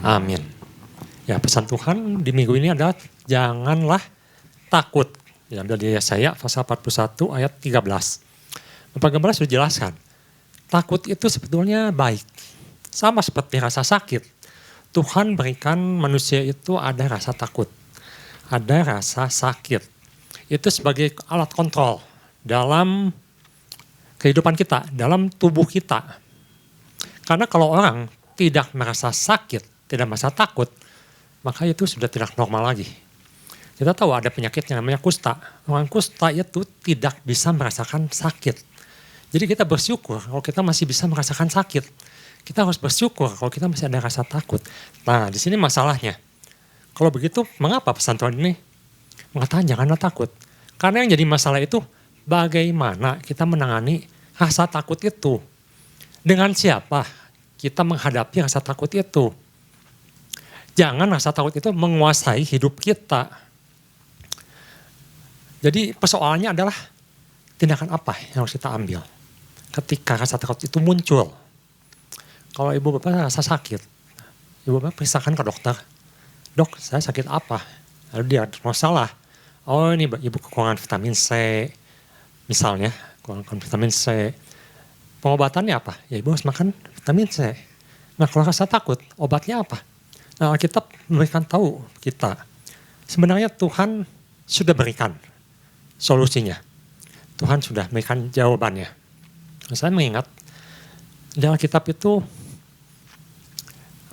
Amin. Ya, pesan Tuhan di minggu ini adalah janganlah takut. Diambil dari Yesaya pasal 41 ayat 13. Bapak Gembala sudah jelaskan, takut itu sebetulnya baik. Sama seperti rasa sakit. Tuhan berikan manusia itu ada rasa takut, ada rasa sakit. Itu sebagai alat kontrol dalam kehidupan kita, dalam tubuh kita. Karena kalau orang tidak merasa sakit, tidak merasa takut, maka itu sudah tidak normal lagi. Kita tahu ada penyakit yang namanya kusta. Orang kusta itu tidak bisa merasakan sakit. Jadi kita bersyukur kalau kita masih bisa merasakan sakit. Kita harus bersyukur kalau kita masih ada rasa takut. Nah, di sini masalahnya. Kalau begitu, mengapa pesan Tuhan ini mengatakan janganlah takut? Karena yang jadi masalah itu bagaimana kita menangani rasa takut itu. Dengan siapa kita menghadapi rasa takut itu. Jangan rasa takut itu menguasai hidup kita. Jadi persoalannya adalah tindakan apa yang harus kita ambil ketika rasa takut itu muncul. Kalau ibu bapak rasa sakit, ibu bapak periksakan ke dokter. Dok, saya sakit apa? Lalu dia masalah. Oh, ini ibu kekurangan vitamin C, misalnya, kekurangan vitamin C. Pengobatannya apa? Ya ibu harus makan vitamin C. Nah, kalau rasa takut, obatnya apa? Nah, Alkitab memberikan tahu kita. Sebenarnya Tuhan sudah berikan solusinya. Tuhan sudah berikan jawabannya. Nah, saya mengingat di Alkitab itu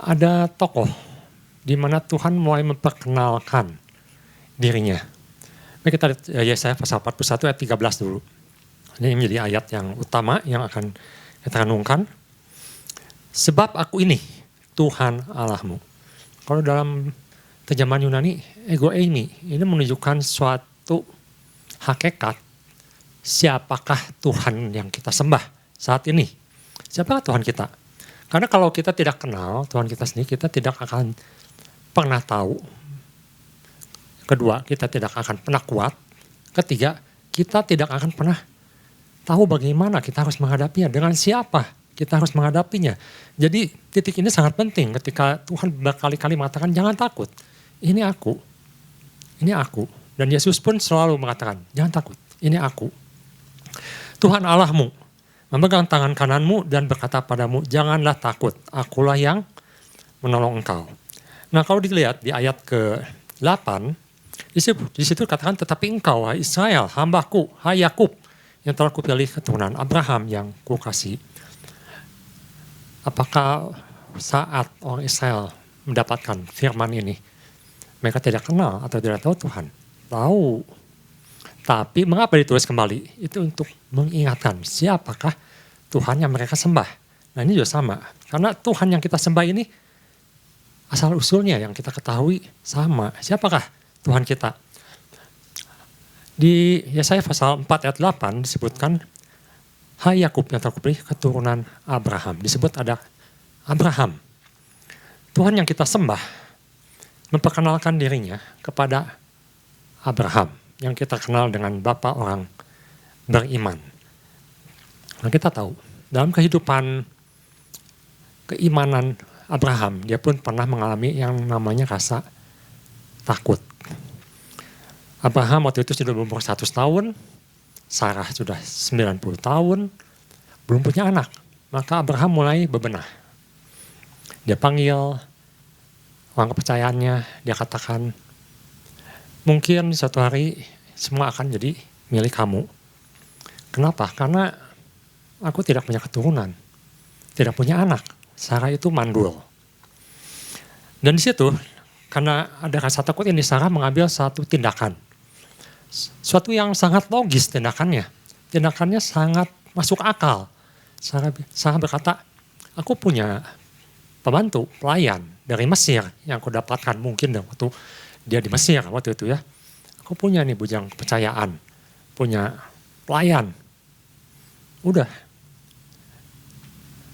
ada tokoh di mana Tuhan mulai memperkenalkan dirinya. Mari kita lihat Yesaya pasal 41 ayat 13 dulu. Ini menjadi ayat yang utama yang akan kita renungkan. Sebab aku ini Tuhan Allahmu. Kalau dalam terjemahan Yunani, ego eimi, ini menunjukkan suatu hakikat. Siapakah Tuhan yang kita sembah saat ini? Siapakah Tuhan kita? Karena kalau kita tidak kenal Tuhan kita sendiri, kita tidak akan pernah tahu. Kedua, kita tidak akan pernah kuat. Ketiga, kita tidak akan pernah tahu bagaimana kita harus menghadapinya, dengan siapa kita harus menghadapinya. Jadi titik ini sangat penting ketika Tuhan berkali-kali mengatakan jangan takut. Ini aku. Ini aku. Dan Yesus pun selalu mengatakan jangan takut. Ini aku. Tuhan Allahmu memegang tangan kananmu dan berkata padamu, janganlah takut, akulah yang menolong engkau. Nah, kalau dilihat di ayat ke-8, di situ katakan, tetapi engkau, hai Israel, hambaku, hai Yakub, yang telah kupilih keturunan Abraham yang kukasihi. Apakah saat orang Israel mendapatkan firman ini, mereka tidak kenal atau tidak tahu Tuhan? Tahu. Tapi mengapa ditulis kembali? Itu untuk mengingatkan siapakah Tuhan yang mereka sembah. Nah, ini juga sama. Karena Tuhan yang kita sembah ini asal usulnya yang kita ketahui sama. Siapakah Tuhan kita? Di Yesaya pasal 4 ayat 8 disebutkan, hai Yakub yang telah kupilih keturunan Abraham. Disebut ada Abraham. Tuhan yang kita sembah memperkenalkan dirinya kepada Abraham, yang kita kenal dengan Bapa orang beriman. Nah, kita tahu, dalam kehidupan keimanan Abraham, dia pun pernah mengalami yang namanya rasa takut. Abraham waktu itu sudah berumur 100 tahun, Sarah sudah 90 tahun, belum punya anak. Maka Abraham mulai bebenah. Dia panggil orang kepercayaannya, dia katakan, mungkin suatu hari semua akan jadi milik kamu. Kenapa? Karena aku tidak punya keturunan, tidak punya anak. Sarah itu mandul. Dan di situ, karena ada rasa takut ini, Sarah mengambil satu tindakan. Suatu yang sangat logis tindakannya. Tindakannya sangat masuk akal. Sarah berkata, aku punya pembantu, pelayan dari Mesir yang aku dapatkan mungkin waktu dia di Mesir waktu itu ya. Aku punya nih bujang kepercayaan, punya pelayan. Udah,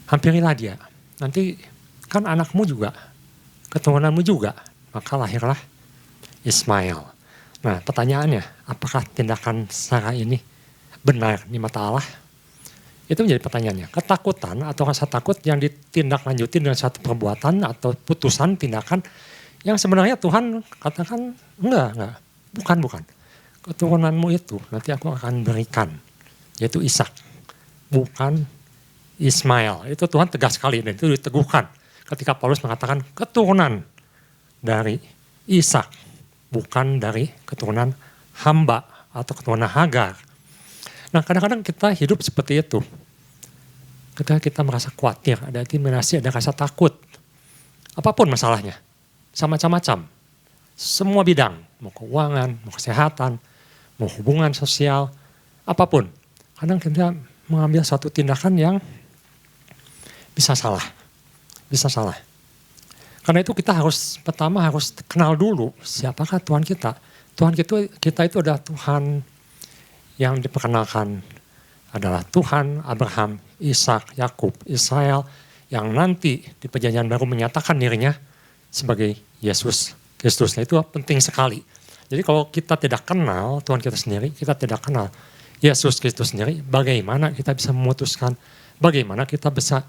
hampirilah dia. Nanti kan anakmu juga, keturunanmu juga. Maka lahirlah Ismail. Nah, pertanyaannya, apakah tindakan Sarah ini benar di mata Allah? Itu menjadi pertanyaannya. Ketakutan atau rasa takut yang ditindaklanjuti dengan satu perbuatan atau putusan, tindakan yang sebenarnya Tuhan katakan enggak. Bukan. Keturunanmu itu nanti aku akan berikan, yaitu Ishak, bukan Ismail. Itu Tuhan tegas sekali dan itu diteguhkan ketika Paulus mengatakan keturunan dari Ishak, bukan dari keturunan hamba atau keturunan Hagar. Nah, kadang-kadang kita hidup seperti itu. Ketika kita merasa khawatir, ada intimidasi, ada rasa takut. Apapun masalahnya, macam-macam. Semua bidang, mau keuangan, mau kesehatan, mau hubungan sosial, apapun. Kadang kita mengambil suatu tindakan yang bisa salah. Karena itu kita pertama harus kenal dulu siapakah Tuhan kita. Tuhan kita itu adalah Tuhan yang diperkenalkan adalah Tuhan Abraham, Ishak, Yakub, Israel yang nanti di perjanjian baru menyatakan dirinya sebagai Yesus Kristus. Nah, itu penting sekali. Jadi kalau kita tidak kenal Tuhan kita sendiri, kita tidak kenal Yesus Kristus sendiri, bagaimana kita bisa memutuskan, bagaimana kita bisa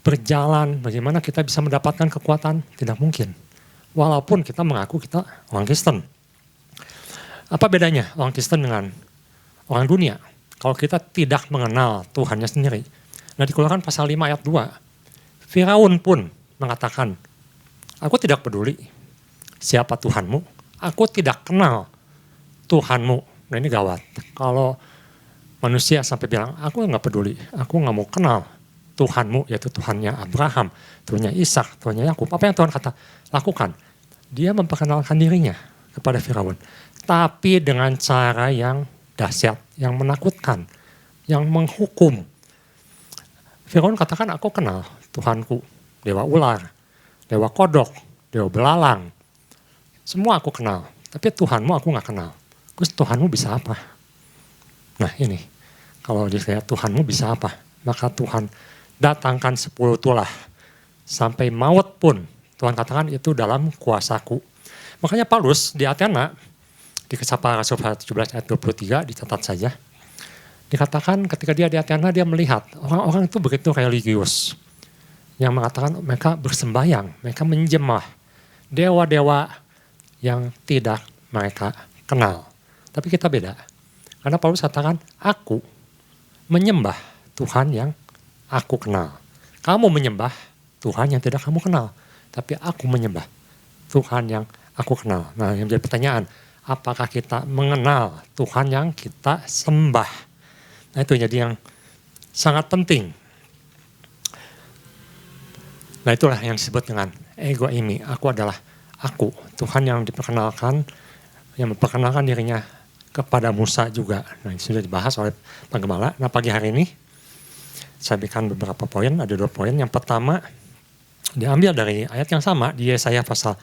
berjalan, bagaimana kita bisa mendapatkan kekuatan, tidak mungkin. Walaupun kita mengaku kita orang Kristen. Apa bedanya orang Kristen dengan orang dunia? Kalau kita tidak mengenal Tuhannya sendiri. Nah, di Keluaran pasal 5 ayat 2, Firaun pun mengatakan, aku tidak peduli siapa Tuhanmu, aku tidak kenal Tuhanmu. Nah, ini gawat. Kalau manusia sampai bilang, aku nggak peduli, aku nggak mau kenal Tuhanmu, yaitu Tuhannya Abraham, Tuhannya Ishak, Tuhannya Yakub. Apa yang Tuhan lakukan? Dia memperkenalkan dirinya kepada Firaun. Tapi dengan cara yang dahsyat, yang menakutkan, yang menghukum. Firaun katakan, aku kenal Tuhanku, dewa ular, dewa kodok, dewa belalang. Semua aku kenal, tapi Tuhanmu aku nggak kenal. Terus Tuhanmu bisa apa? Nah ini, kalau dilihat Tuhanmu bisa apa? Maka Tuhan datangkan 10 tulah. Sampai maut pun, Tuhan katakan itu dalam kuasaku. Makanya Paulus di Athena, di Kisah Rasul 17 ayat 23, dicatat saja. Dikatakan ketika dia di Athena, dia melihat orang-orang itu begitu religius. Yang mengatakan mereka bersembahyang, mereka menjemah dewa-dewa yang tidak mereka kenal. Tapi kita beda. Karena Paulus katakan, aku menyembah Tuhan yang aku kenal. Kamu menyembah Tuhan yang tidak kamu kenal. Tapi aku menyembah Tuhan yang aku kenal. Nah, yang menjadi pertanyaan, apakah kita mengenal Tuhan yang kita sembah? Nah, itu jadi yang sangat penting. Nah, itulah yang disebut dengan ego eimi. Aku adalah aku, Tuhan yang diperkenalkan, yang memperkenalkan dirinya kepada Musa juga. Nah, ini sudah dibahas oleh Pak Gembala. Nah, pagi hari ini saya berikan beberapa poin, ada 2 poin. Yang pertama, diambil dari ayat yang sama di Yesaya pasal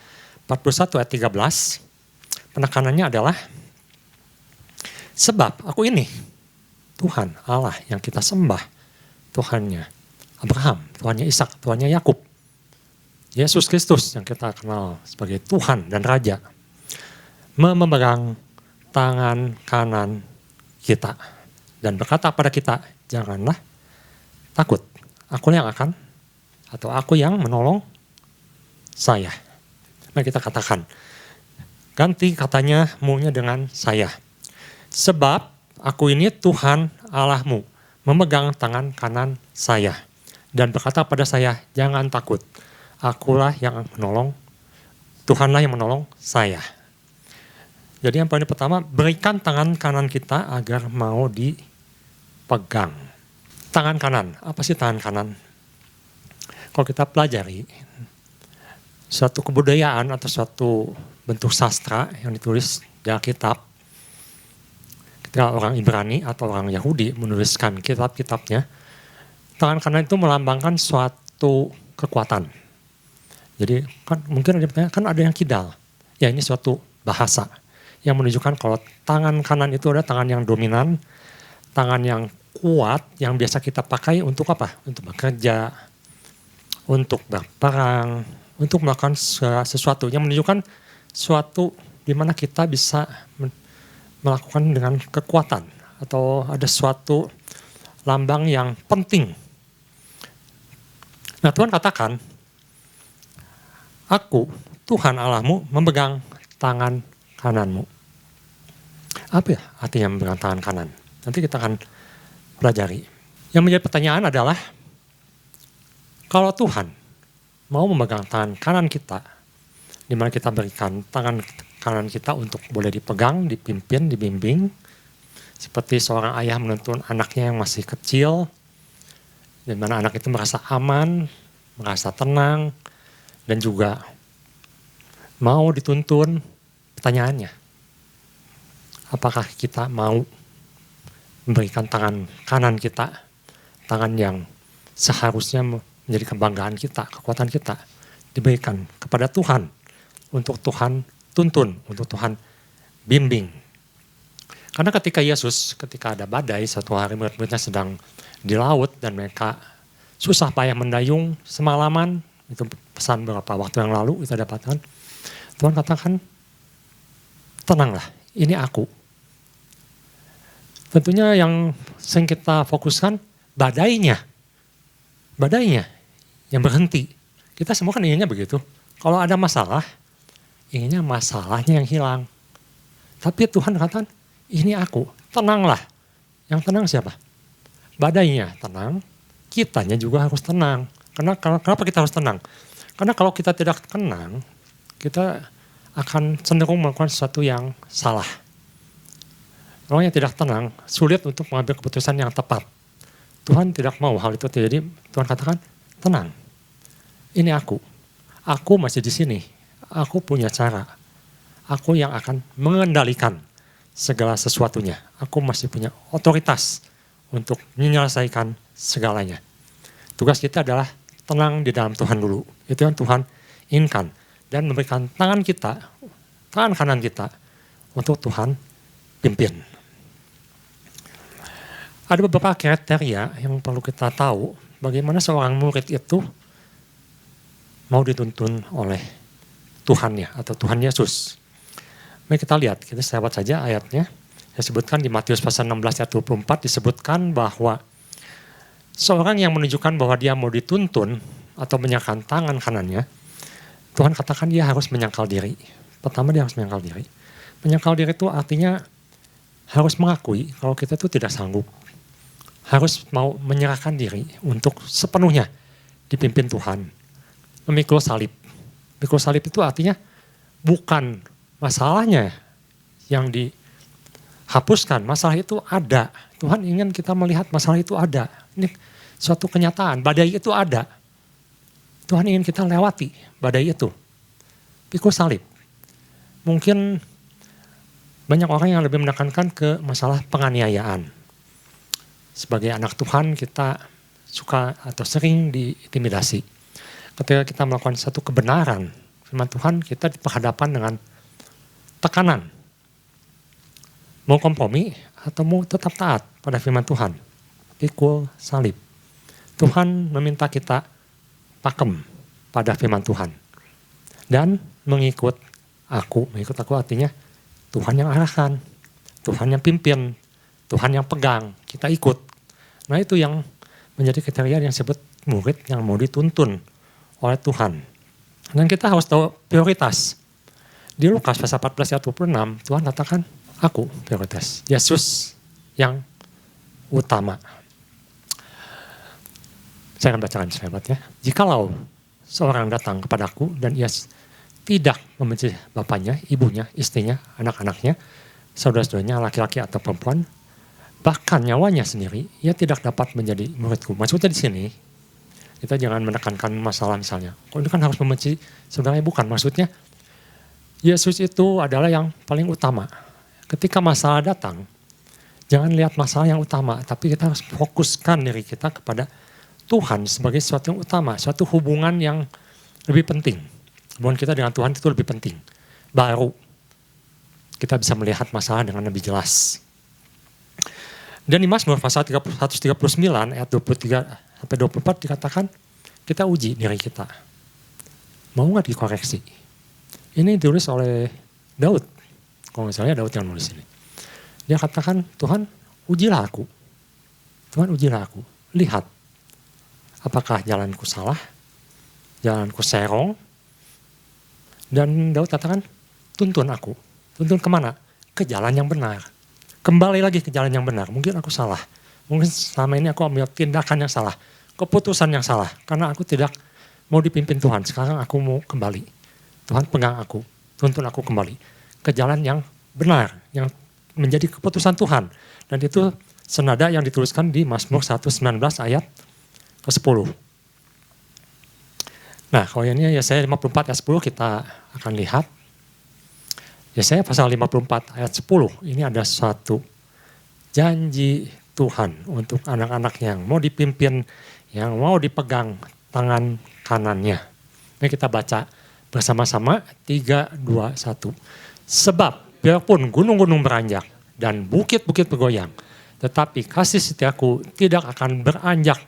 41 ayat 13. Penekanannya adalah, sebab aku ini Tuhan Allah yang kita sembah, Tuhannya Abraham, Tuhannya Ishak, Tuhannya Yakub. Yesus Kristus yang kita kenal sebagai Tuhan dan Raja, memegang tangan kanan kita dan berkata pada kita, janganlah takut, aku yang akan, atau aku yang menolong saya. Nah, kita katakan, ganti katanya mu-nya dengan saya. Sebab aku ini Tuhan Allahmu, memegang tangan kanan saya dan berkata pada saya, jangan takut, akulah yang menolong, Tuhanlah yang menolong saya. Jadi yang poin pertama, berikan tangan kanan kita agar mau dipegang. Tangan kanan, apa sih tangan kanan? Kalau kita pelajari, suatu kebudayaan atau suatu bentuk sastra yang ditulis di Alkitab, ketika orang Ibrani atau orang Yahudi menuliskan kitab-kitabnya, tangan kanan itu melambangkan suatu kekuatan. Jadi kan mungkin ada yang kidal, ya ini suatu bahasa yang menunjukkan kalau tangan kanan itu adalah tangan yang dominan, tangan yang kuat yang biasa kita pakai untuk apa? Untuk bekerja, untuk berperang, untuk melakukan sesuatu yang menunjukkan suatu di mana kita bisa melakukan dengan kekuatan atau ada suatu lambang yang penting. Nah Tuhan katakan, aku Tuhan Allahmu memegang tangan kananmu. Apa ya artinya memegang tangan kanan? Nanti kita akan pelajari. Yang menjadi pertanyaan adalah, kalau Tuhan mau memegang tangan kanan kita, di mana kita berikan tangan kanan kita untuk boleh dipegang, dipimpin, dibimbing, seperti seorang ayah menuntun anaknya yang masih kecil, di mana anak itu merasa aman, merasa tenang, dan juga mau dituntun. Pertanyaannya, apakah kita mau memberikan tangan kanan kita, tangan yang seharusnya menjadi kebanggaan kita, kekuatan kita, diberikan kepada Tuhan, untuk Tuhan tuntun, untuk Tuhan bimbing. Karena ketika ada badai, satu hari murid-muridnya sedang di laut dan mereka susah payah mendayung semalaman, itu pesan beberapa waktu yang lalu kita dapatkan, Tuhan katakan, tenanglah, ini aku. Tentunya yang sering kita fokuskan badainya yang berhenti. Kita semua kan inginnya begitu. Kalau ada masalah, inginnya masalahnya yang hilang. Tapi Tuhan katakan, ini aku, tenanglah. Yang tenang siapa? Badainya tenang, kitanya juga harus tenang. Kenapa kita harus tenang? Karena kalau kita tidak tenang, kita akan cenderung melakukan sesuatu yang salah. Orang yang tidak tenang, sulit untuk mengambil keputusan yang tepat. Tuhan tidak mau hal itu terjadi. Tuhan katakan, tenang. Ini aku masih di sini. Aku punya cara. Aku yang akan mengendalikan segala sesuatunya. Aku masih punya otoritas untuk menyelesaikan segalanya. Tugas kita adalah tenang di dalam Tuhan dulu. Itu yang Tuhan inginkan. Dan memberikan tangan kanan kita untuk Tuhan pimpin. Ada beberapa kriteria yang perlu kita tahu bagaimana seorang murid itu mau dituntun oleh Tuhannya atau Tuhan Yesus. Mari kita lihat, kita lewat saja ayatnya. Saya sebutkan di Matius pasal 16 ayat 24 disebutkan bahwa seorang yang menunjukkan bahwa dia mau dituntun atau menyerahkan tangan kanannya, Tuhan katakan dia harus menyangkal diri. Pertama dia harus menyangkal diri. Menyangkal diri itu artinya harus mengakui kalau kita itu tidak sanggup. Harus mau menyerahkan diri untuk sepenuhnya dipimpin Tuhan. Memikul salib. Memikul salib itu artinya bukan masalahnya yang dihapuskan. Masalah itu ada. Tuhan ingin kita melihat masalah itu ada. Ini suatu kenyataan. Badai itu ada. Tuhan ingin kita lewati badai itu. Pikul salib. Mungkin banyak orang yang lebih menekankan ke masalah penganiayaan. Sebagai anak Tuhan kita suka atau sering diintimidasi. Ketika kita melakukan satu kebenaran firman Tuhan, kita berhadapan dengan tekanan. Mau kompromi atau mau tetap taat pada firman Tuhan. Pikul salib. Tuhan meminta kita pakem pada firman Tuhan. Dan mengikut aku. Mengikut aku artinya Tuhan yang arahkan. Tuhan yang pimpin. Tuhan yang pegang. Kita ikut. Nah itu yang menjadi kriteria yang disebut murid yang mau dituntun oleh Tuhan. Dan kita harus tahu prioritas. Di Lukas pasal 14 ayat 26, Tuhan katakan, aku prioritas. Yesus yang utama. Saya akan bacakan sahabat ya. Jikalau seorang datang kepadaku dan ia tidak membenci bapaknya, ibunya, istrinya, anak-anaknya, saudara-saudaranya, laki-laki atau perempuan, bahkan nyawanya sendiri, ia tidak dapat menjadi muridku. Maksudnya di sini, kita jangan menekankan masalah misalnya. Kok ini kan harus membenci, sebenarnya bukan. Maksudnya, Yesus itu adalah yang paling utama. Ketika masalah datang, jangan lihat masalah yang utama, tapi kita harus fokuskan diri kita kepada Tuhan sebagai sesuatu yang utama, suatu hubungan yang lebih penting. Hubungan kita dengan Tuhan itu lebih penting. Baru kita bisa melihat masalah dengan lebih jelas. Dan di Mazmur pasal 139 ayat 23-24 dikatakan kita uji diri kita. Mau nggak dikoreksi? Ini ditulis oleh Daud. Kalau misalnya Daud yang nulis ini. Dia katakan, Tuhan ujilah aku. Tuhan ujilah aku, lihat apakah jalanku salah, jalanku serong. Dan Daud katakan, tuntun aku. Tuntun kemana? Ke jalan yang benar. Kembali lagi ke jalan yang benar. Mungkin aku salah. Mungkin selama ini aku ambil tindakan yang salah. Keputusan yang salah. Karena aku tidak mau dipimpin Tuhan. Sekarang aku mau kembali. Tuhan pegang aku. Tuntun aku kembali. Ke jalan yang benar. Yang menjadi keputusan Tuhan. Dan itu senada yang dituliskan di Mazmur 119 ayat ke-10. Nah, kalau ini Yesaya 54 ayat 10 kita akan lihat. Yesaya pasal 54 ayat 10, ini ada suatu janji Tuhan untuk anak-anak yang mau dipimpin, yang mau dipegang tangan kanannya. Ini kita baca bersama-sama 3, 2, 1. Sebab biarpun gunung-gunung beranjak dan bukit-bukit bergoyang, tetapi kasih setiaku tidak akan beranjak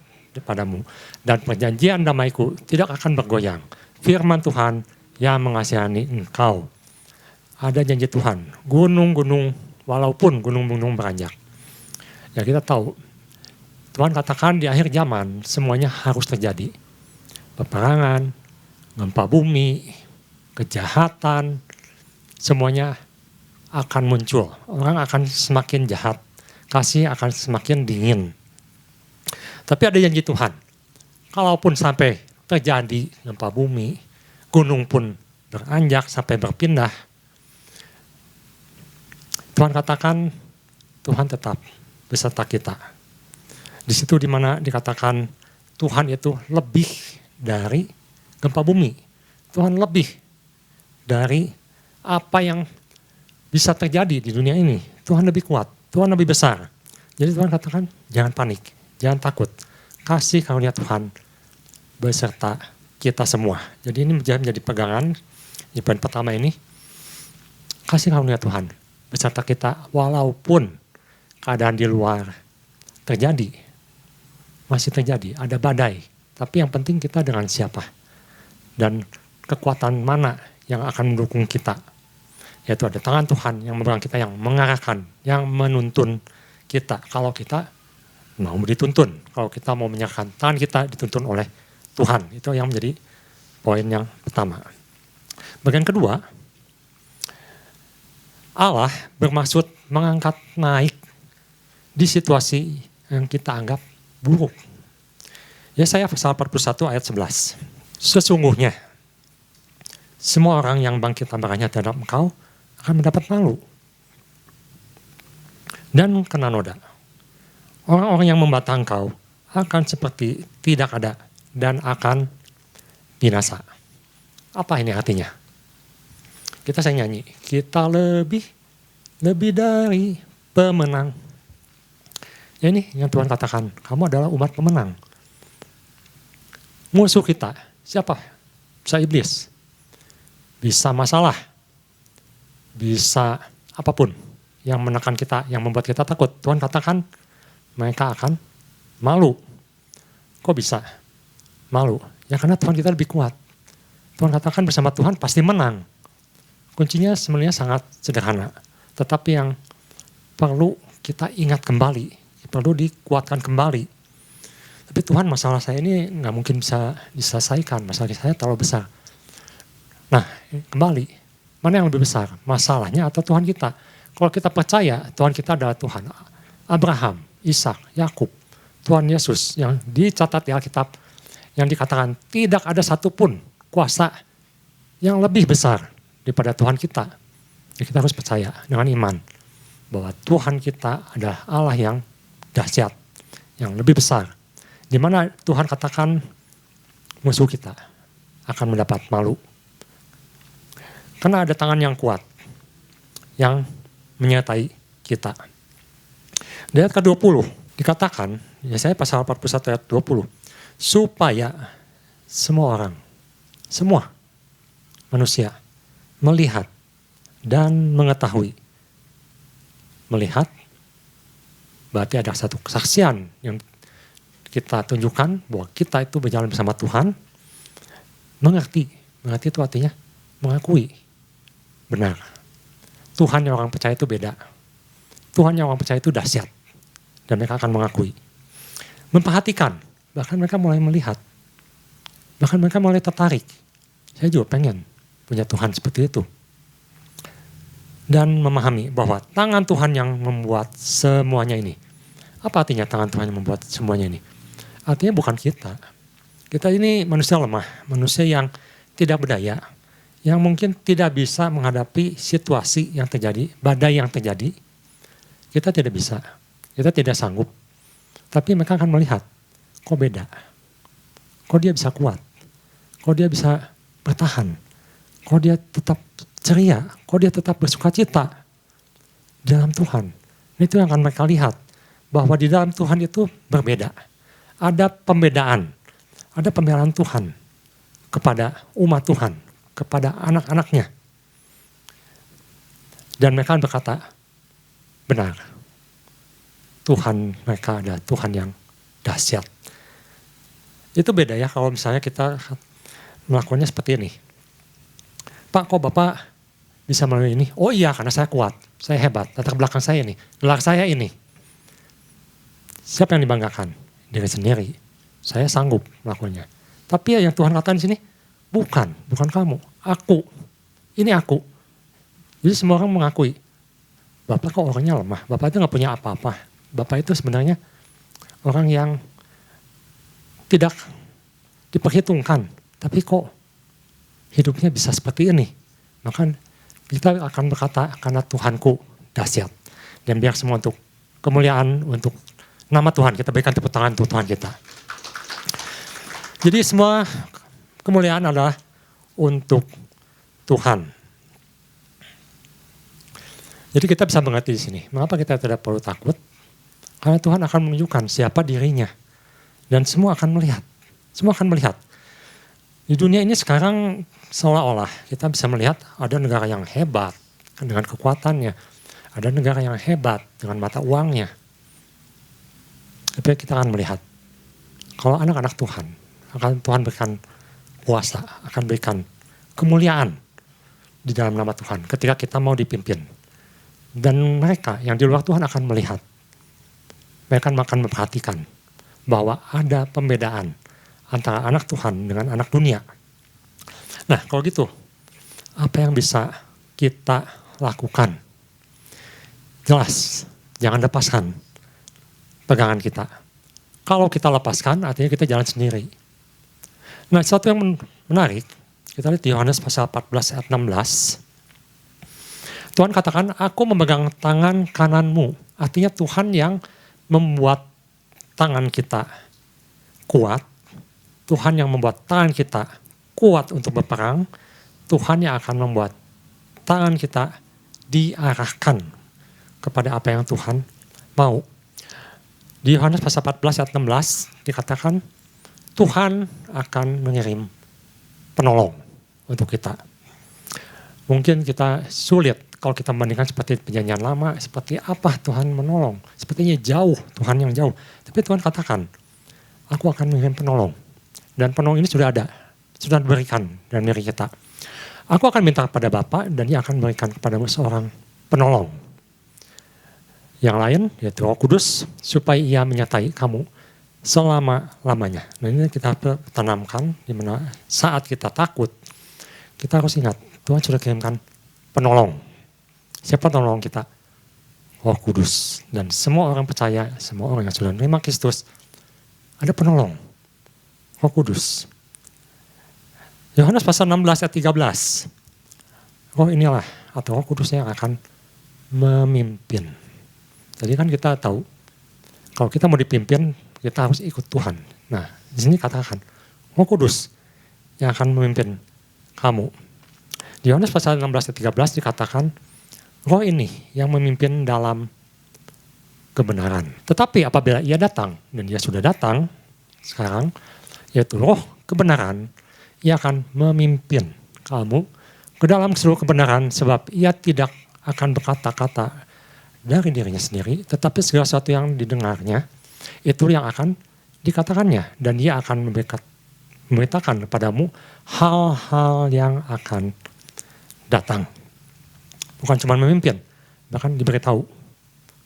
padamu, dan perjanjian damaiku tidak akan bergoyang. Firman Tuhan yang mengasihani engkau. Ada janji Tuhan, gunung-gunung, walaupun gunung-gunung beranjak. Ya kita tahu, Tuhan katakan di akhir zaman semuanya harus terjadi. Peperangan, gempa bumi, kejahatan, semuanya akan muncul. Orang akan semakin jahat, kasih akan semakin dingin. Tapi ada janji Tuhan, kalaupun sampai terjadi gempa bumi, gunung pun beranjak sampai berpindah, Tuhan katakan Tuhan tetap beserta kita. Di situ dimana dikatakan Tuhan itu lebih dari gempa bumi. Tuhan lebih dari apa yang bisa terjadi di dunia ini. Tuhan lebih kuat, Tuhan lebih besar. Jadi Tuhan katakan jangan panik. Jangan takut, kasih karunia Tuhan beserta kita semua. Jadi ini menjadi pegangan di poin pertama ini. Kasih karunia Tuhan beserta kita walaupun keadaan di luar terjadi. Masih terjadi, ada badai. Tapi yang penting kita dengan siapa. Dan kekuatan mana yang akan mendukung kita. Yaitu ada tangan Tuhan yang memegang kita, yang mengarahkan, yang menuntun kita. Kalau kita mau dituntun, kalau kita mau menyerahkan tangan kita dituntun oleh Tuhan. Itu yang menjadi poin yang pertama. Bagian kedua, Allah bermaksud mengangkat naik di situasi yang kita anggap buruk. Yesaya pasal 41 ayat 11. Sesungguhnya semua orang yang bangkit amarahnya terhadap engkau akan mendapat malu dan kena noda. Orang-orang yang membantah engkau akan seperti tidak ada dan akan binasa. Apa ini artinya? Kita saya nyanyi, kita lebih dari pemenang. Ya ini yang Tuhan katakan, kamu adalah umat pemenang. Musuh kita, siapa? Bisa iblis, bisa masalah, bisa apapun yang menekan kita, yang membuat kita takut. Tuhan katakan, mereka akan malu. Kok bisa malu? Ya karena Tuhan kita lebih kuat. Tuhan katakan bersama Tuhan pasti menang. Kuncinya sebenarnya sangat sederhana. Tetapi yang perlu kita ingat kembali, perlu dikuatkan kembali. Tapi Tuhan, masalah saya ini nggak mungkin bisa diselesaikan. Masalah saya terlalu besar. Nah kembali, mana yang lebih besar? Masalahnya atau Tuhan kita? Kalau kita percaya Tuhan kita adalah Tuhan Abraham, Ishak, Yakub, Tuhan Yesus yang dicatat di Alkitab, yang dikatakan tidak ada satupun kuasa yang lebih besar daripada Tuhan kita. Ya, kita harus percaya dengan iman bahwa Tuhan kita adalah Allah yang dahsyat, yang lebih besar. Di mana Tuhan katakan musuh kita akan mendapat malu. Karena ada tangan yang kuat yang menyertai kita. Di ayat ke-20 dikatakan, Yesaya pasal 41 ayat 20, supaya semua orang, semua manusia melihat dan mengetahui. Melihat berarti ada satu kesaksian yang kita tunjukkan bahwa kita itu berjalan bersama Tuhan. Mengerti itu artinya mengakui benar. Tuhan yang orang percaya itu beda. Tuhan yang orang percaya itu dahsyat. Dan mereka akan mengakui. memperhatikan, bahkan mereka mulai melihat, bahkan mereka mulai tertarik. Saya juga pengen punya Tuhan seperti itu. Dan memahami bahwa tangan Tuhan yang membuat semuanya ini. Apa artinya tangan Tuhan yang membuat semuanya ini? Artinya bukan kita. Kita ini manusia lemah, manusia yang tidak berdaya, yang mungkin tidak bisa menghadapi situasi yang terjadi, badai yang terjadi. Kita tidak bisa, kita tidak sanggup. Tapi mereka akan melihat, kok beda? Kok dia bisa kuat? Kok dia bisa bertahan? Kok dia tetap ceria? Kok dia tetap bersukacita dalam Tuhan? Itu yang akan mereka lihat, bahwa di dalam Tuhan itu berbeda. Ada pembedaan, ada pembelaan Tuhan kepada umat Tuhan, kepada anak-anaknya. Dan mereka berkata, benar, Tuhan mereka adalah Tuhan yang dahsyat. Itu beda ya kalau misalnya kita melakukannya seperti ini. Pak, kok Bapak bisa melalui ini? Oh iya, karena saya kuat, saya hebat, latar belakang saya ini, gelar saya ini. Siapa yang dibanggakan? Diri sendiri. Saya sanggup melakukannya. Tapi ya yang Tuhan katakan di sini, bukan kamu, aku. Ini aku. Jadi semua orang mengakui, Bapak kok orangnya lemah, Bapak itu gak punya apa-apa. Bapak itu sebenarnya orang yang tidak diperhitungkan, tapi kok hidupnya bisa seperti ini. Maka kita akan berkata, karena Tuhanku dahsyat. Dan biar semua untuk kemuliaan, untuk nama Tuhan, kita berikan tepuk tangan untuk Tuhan kita. Jadi semua kemuliaan adalah untuk Tuhan. Jadi kita bisa mengerti di sini, mengapa kita tidak perlu takut? Karena Tuhan akan menunjukkan siapa dirinya. Dan semua akan melihat. Semua akan melihat. Di dunia ini sekarang seolah-olah kita bisa melihat ada negara yang hebat dengan kekuatannya. Ada negara yang hebat dengan mata uangnya. Tapi kita akan melihat, kalau anak-anak Tuhan, akan Tuhan berikan kuasa, akan berikan kemuliaan di dalam nama Tuhan ketika kita mau dipimpin. Dan mereka yang di luar Tuhan akan melihat, mereka akan memperhatikan bahwa ada pembedaan antara anak Tuhan dengan anak dunia. Nah kalau gitu, apa yang bisa kita lakukan? Jelas, jangan lepaskan pegangan kita. Kalau kita lepaskan, artinya kita jalan sendiri. Nah, sesuatu yang menarik, kita lihat di Yohanes pasal 14 ayat 16. Tuhan katakan, aku memegang tangan kananmu. Artinya Tuhan yang membuat tangan kita kuat. Tuhan yang membuat tangan kita kuat untuk berperang. Tuhan yang akan membuat tangan kita diarahkan kepada apa yang Tuhan mau. Di Yohanes pasal 14 ayat 16 dikatakan Tuhan akan mengirim penolong untuk kita. Mungkin kita sulit kalau kita membandingkan seperti perjanjian lama, seperti apa Tuhan menolong. Sepertinya jauh, Tuhan yang jauh. Tapi Tuhan katakan, aku akan mengirim penolong. Dan penolong ini sudah ada, sudah diberikan dalam diri kita. Aku akan minta kepada Bapa dan dia akan berikan kepadamu seorang penolong. Yang lain, yaitu Roh Kudus, supaya ia menyertai kamu selama-lamanya. Nah ini kita tanamkan, dimana saat kita takut, kita harus ingat, Tuhan sudah kirimkan penolong. Siapa penolong kita? Roh Kudus. Dan semua orang percaya, semua orang yang sudah menerima Kristus, ada penolong. Roh Kudus. Yohanes pasal 16 ayat 13. Roh inilah, atau Roh Kudusnya yang akan memimpin. Tadi kan kita tahu, kalau kita mau dipimpin, kita harus ikut Tuhan. Nah, di sini katakan, Roh Kudus yang akan memimpin kamu. Di Yohanes pasal 16 ayat 13 dikatakan, Roh ini yang memimpin dalam kebenaran. Tetapi apabila ia datang, dan dia sudah datang sekarang, yaitu Roh kebenaran, ia akan memimpin kamu ke dalam seluruh kebenaran, sebab ia tidak akan berkata-kata dari dirinya sendiri, tetapi segala sesuatu yang didengarnya, itu yang akan dikatakannya. Dan dia akan memberitakan kepadamu hal-hal yang akan datang. Bukan cuma memimpin, bahkan diberitahu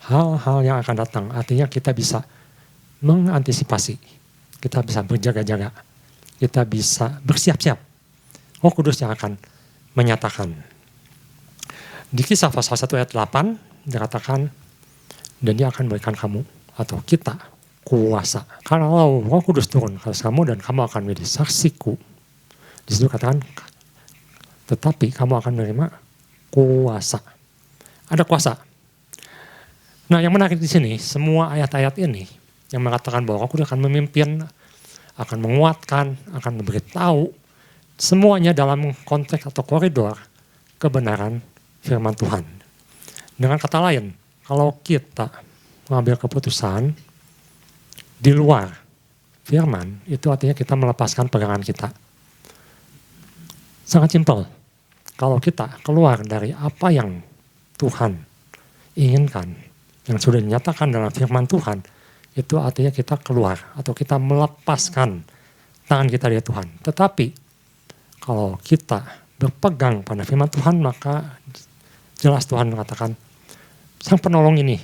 hal-hal yang akan datang. Artinya kita bisa mengantisipasi, kita bisa berjaga-jaga, kita bisa bersiap-siap. Roh Kudus yang akan menyatakan. Di Kisah pasal 1 ayat 8 dikatakan, dan dia akan berikan kamu atau kita kuasa. Kalau Roh Kudus turun ke atas kamu dan kamu akan menjadi saksiku. Di situ katakan, tetapi kamu akan menerima kuasa. Ada kuasa. Nah, yang menarik di sini, semua ayat-ayat ini yang mengatakan bahwa Roh Kudus akan memimpin, akan menguatkan, akan memberitahu, semuanya dalam konteks atau koridor kebenaran firman Tuhan. Dengan kata lain, kalau kita mengambil keputusan di luar firman, itu artinya kita melepaskan pegangan kita. Sangat simpel. Kalau kita keluar dari apa yang Tuhan inginkan, yang sudah dinyatakan dalam firman Tuhan, itu artinya kita keluar atau kita melepaskan tangan kita dari Tuhan. Tetapi kalau kita berpegang pada firman Tuhan, maka jelas Tuhan mengatakan, Sang Penolong ini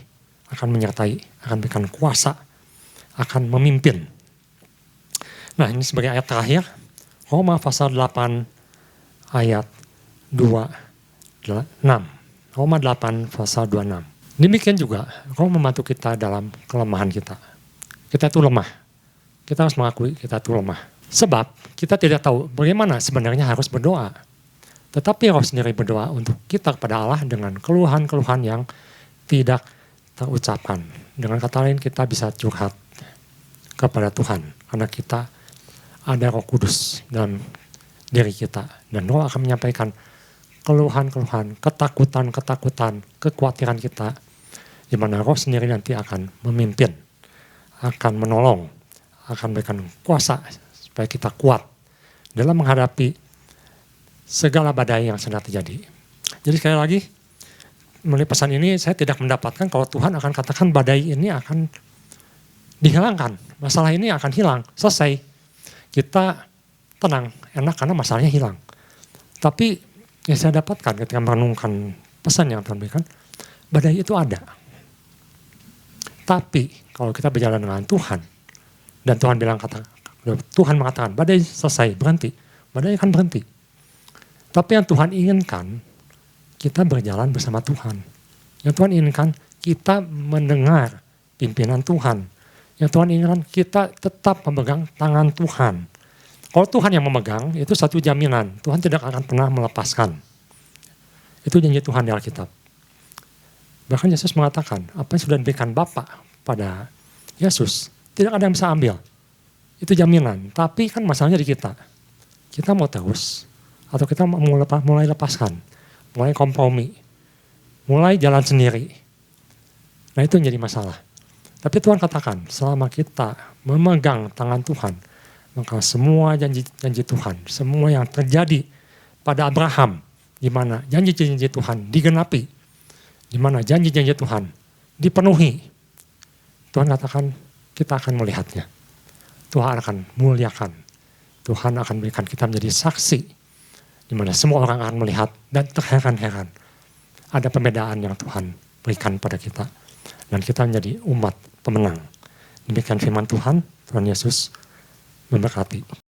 akan menyertai, akan berikan kuasa, akan memimpin. Nah, ini sebagai ayat terakhir, Roma pasal 8 ayat 26. Roma 8 pasal 26. Demikian juga, Roh membantu kita dalam kelemahan kita. Kita itu lemah. Kita harus mengakui kita itu lemah. Sebab kita tidak tahu bagaimana sebenarnya harus berdoa. Tetapi Roh sendiri berdoa untuk kita kepada Allah dengan keluhan-keluhan yang tidak terucapkan. Dengan kata lain, kita bisa curhat kepada Tuhan. Karena kita ada Roh Kudus dalam diri kita. Dan Roh akan menyampaikan keluhan-keluhan, ketakutan-ketakutan, kekhawatiran kita, di mana Roh sendiri nanti akan memimpin, akan menolong, akan berikan kuasa supaya kita kuat dalam menghadapi segala badai yang sedang terjadi. Jadi sekali lagi, melalui pesan ini saya tidak mendapatkan kalau Tuhan akan katakan badai ini akan dihilangkan, masalah ini akan hilang, selesai. Kita tenang, enak karena masalahnya hilang. Tapi yang saya dapatkan ketika merenungkan pesan yang Tuhan berikan, badai itu ada. Tapi kalau kita berjalan dengan Tuhan, dan Tuhan mengatakan, badai selesai, berhenti. Badai akan berhenti. Tapi yang Tuhan inginkan, kita berjalan bersama Tuhan. Yang Tuhan inginkan, kita mendengar pimpinan Tuhan. Yang Tuhan inginkan, kita tetap memegang tangan Tuhan. Kalau Tuhan yang memegang, itu satu jaminan. Tuhan tidak akan pernah melepaskan. Itu janji Tuhan di Alkitab. Bahkan Yesus mengatakan, apa yang sudah diberikan Bapa pada Yesus, tidak ada yang bisa ambil. Itu jaminan. Tapi kan masalahnya di kita. Kita mau terus, atau kita mau mulai lepaskan, mulai kompromi, mulai jalan sendiri. Nah, itu yang jadi masalah. Tapi Tuhan katakan, selama kita memegang tangan Tuhan, maka semua janji-janji Tuhan, semua yang terjadi pada Abraham, di mana janji-janji Tuhan digenapi, di mana janji-janji Tuhan dipenuhi. Tuhan katakan, kita akan melihatnya. Tuhan akan muliakan. Tuhan akan berikan kita menjadi saksi, di mana semua orang akan melihat dan terheran-heran. Ada pembedaan yang Tuhan berikan pada kita. Dan kita menjadi umat pemenang. Demikian firman Tuhan, Tuhan Yesus memberkati.